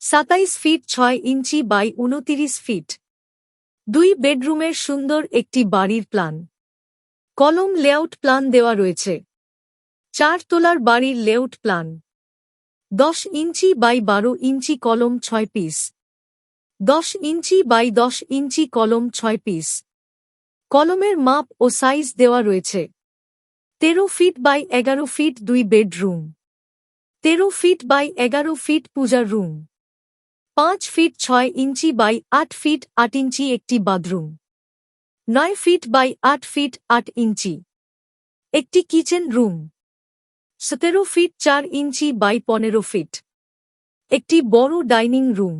27 fit 6 inch by 29 fit. 2 বেডরুমের সুন্দর একটি বাড়ির প্ল্যান। কলম লেআউট প্ল্যান দেওয়া রয়েছে। 4 তলার বাড়ির লেআউট প্ল্যান। 10 ইঞ্চি বাই 12 ইঞ্চি কলম 6 পিস। 10 ইঞ্চি বাই 10 ইঞ্চি কলম 6 পিস। কলমের মাপ ও সাইজ দেওয়া রয়েছে। 13 feet by 11 feet 2 bedroom. 13 feet by 11 feet পূজার room. 5 feet 6 inch by 8 feet 8 inch একটি bathroom. 9 feet by 8 feet 8 inch একটি kitchen room. 17 feet 4 inch by 15 feet একটি বড় dining room.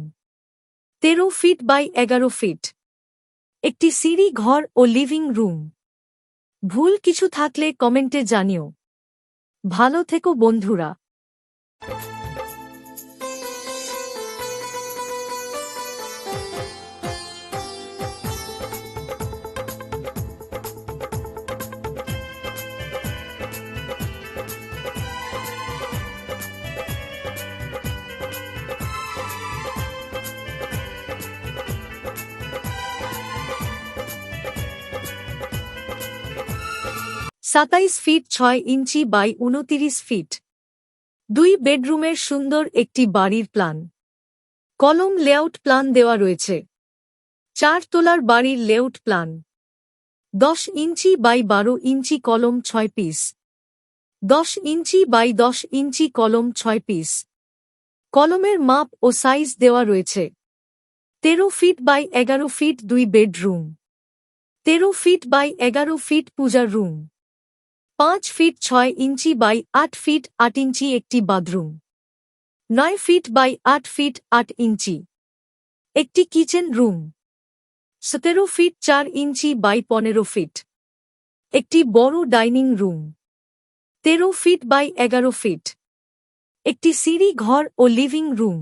13 feet by 11 feet একটি সিঁড়ি ঘর ও লিভিং রুম। ভুল কিছু থাকলে কমেন্টে জানিও। ভালো থেকো বন্ধুরা। সাতাইশ ফিট 6 ইঞ্চি বাই 29 ফিট। 2 বেডরুমের সুন্দর একটি বাড়ির প্ল্যান। কলম লেআউট প্ল্যান দেওয়া রয়েছে। 4 তলার বাড়ির লেআউট প্ল্যান। 10 ইঞ্চি বাই 12 ইঞ্চি কলম 6 পিস। 10 ইঞ্চি বাই 10 ইঞ্চি কলম 6 পিস। কলমের মাপ ও সাইজ দেওয়া রয়েছে। 13 feet by 11 feet 2 bedroom. 13 feet by 11 feet পূজার room. 5 feet 6 inch by 8 feet 8 inch একটি bathroom. 9 feet by 8 feet 8 inch একটি kitchen room. 17 feet 4 inch by 15 feet একটি বড় dining room. 13 feet by 11 feet একটি সিঁড়ি ঘর ও লিভিং রুম।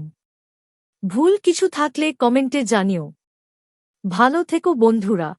ভুল কিছু থাকলে কমেন্টে জানিও। ভালো থেকো বন্ধুরা।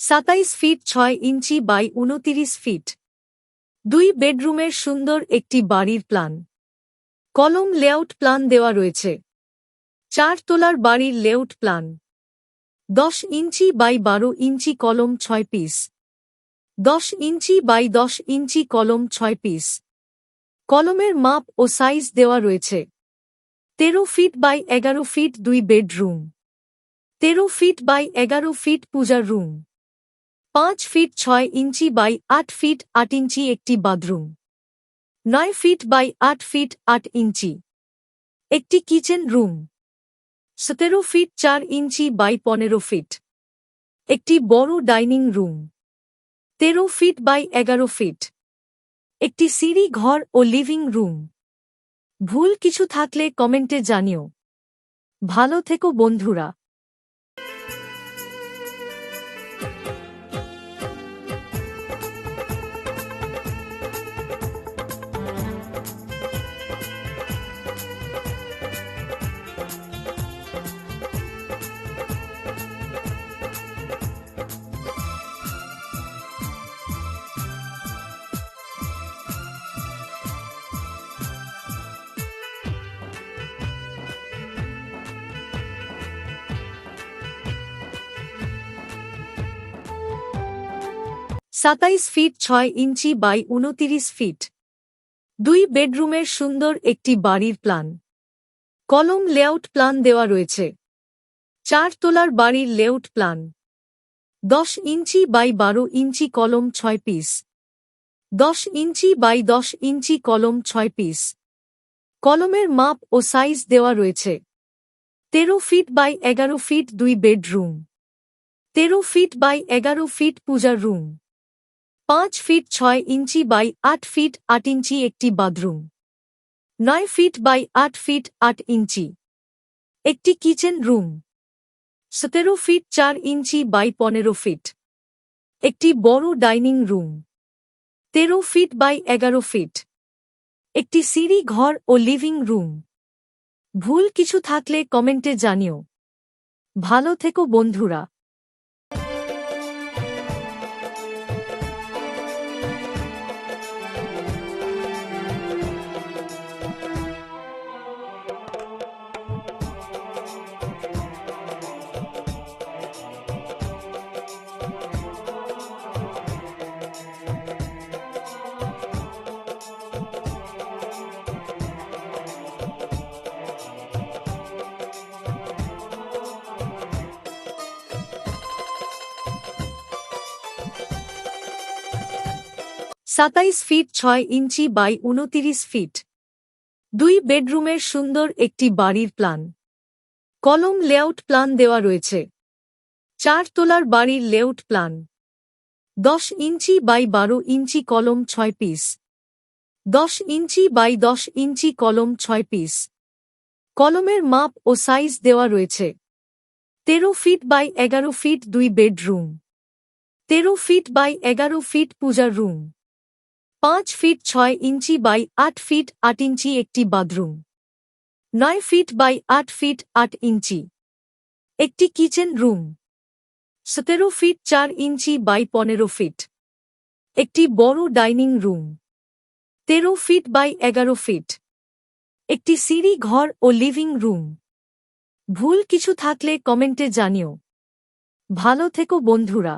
সাতাইশ ফিট 6 ইঞ্চি বাই 29 ফিট। 2 বেডরুমের সুন্দর একটি বাড়ির প্ল্যান। কলম লেআউট প্ল্যান দেওয়া রয়েছে। 4 তলার বাড়ির লেআউট প্ল্যান। 10 ইঞ্চি বাই 12 ইঞ্চি কলম 6 পিস। 10 ইঞ্চি বাই 10 ইঞ্চি কলম 6 পিস। কলমের মাপ ও সাইজ দেওয়া রয়েছে। 13 feet by 11 feet 2 bedroom. 13 feet by 11 feet পূজার room. 5 feet 6 inch by 8 feet 8 inch একটি bathroom. 9 feet by 8 feet 8 inch একটি kitchen room. 17 feet 4 inch by 15 feet একটি বড় dining room. 13 feet by 11 feet একটি সিঁড়ি ঘর ও লিভিং রুম। ভুল কিছু থাকলে কমেন্টে জানিও। ভালো থেকো বন্ধুরা। সাতাইশ ফিট 6 ইঞ্চি বাই 29 ফিট। 2 বেডরুমের সুন্দর একটি বাড়ির প্ল্যান। কলম লেআউট প্ল্যান দেওয়া রয়েছে। 4 তলার বাড়ির লেআউট প্ল্যান। 10 ইঞ্চি বাই 12 ইঞ্চি কলম 6 পিস। 10 ইঞ্চি বাই 10 ইঞ্চি কলম 6 পিস। কলমের মাপ ও সাইজ দেওয়া রয়েছে। 13 feet by 11 feet 2 bedroom. 13 feet by 11 feet পূজার room. 5 feet 6 inch by 8 feet 8 inch একটি bathroom. 9 feet by 8 feet 8 inch একটি kitchen room. 17 feet 4 inch by 15 feet একটি বড় dining room. 13 feet by 11 feet একটি সিঁড়ি ঘর ও লিভিং রুম। ভুল কিছু থাকলে কমেন্টে জানিও। ভালো থেকো বন্ধুরা। সাতাইশ ফিট 6 ইঞ্চি বাই 29 ফিট 2 বেডরুমের সুন্দর একটি বাড়ির প্ল্যান। কলম লেআউট প্ল্যান দেওয়া রয়েছে। 4 তলার বাড়ির লেআউট প্ল্যান। 10 ইঞ্চি বাই 12 ইঞ্চি কলম 6 পিস। 10 ইঞ্চি বাই 10 ইঞ্চি কলম 6 পিস। কলমের মাপ ও সাইজ দেওয়া রয়েছে। 13 feet by 11 feet 2 bedroom. 13 feet by 11 feet পূজার room. 5 feet 6 inch by 8 feet 8 inch একটি bathroom. 9 feet by 8 feet 8 inch একটি kitchen room. 17 feet 4 inch by 15 feet একটি বড় dining room. 13 feet by 11 feet একটি সিঁড়ি ঘর ও লিভিং রুম। ভুল কিছু থাকলে কমেন্টে জানিও। ভালো থেকো বন্ধুরা।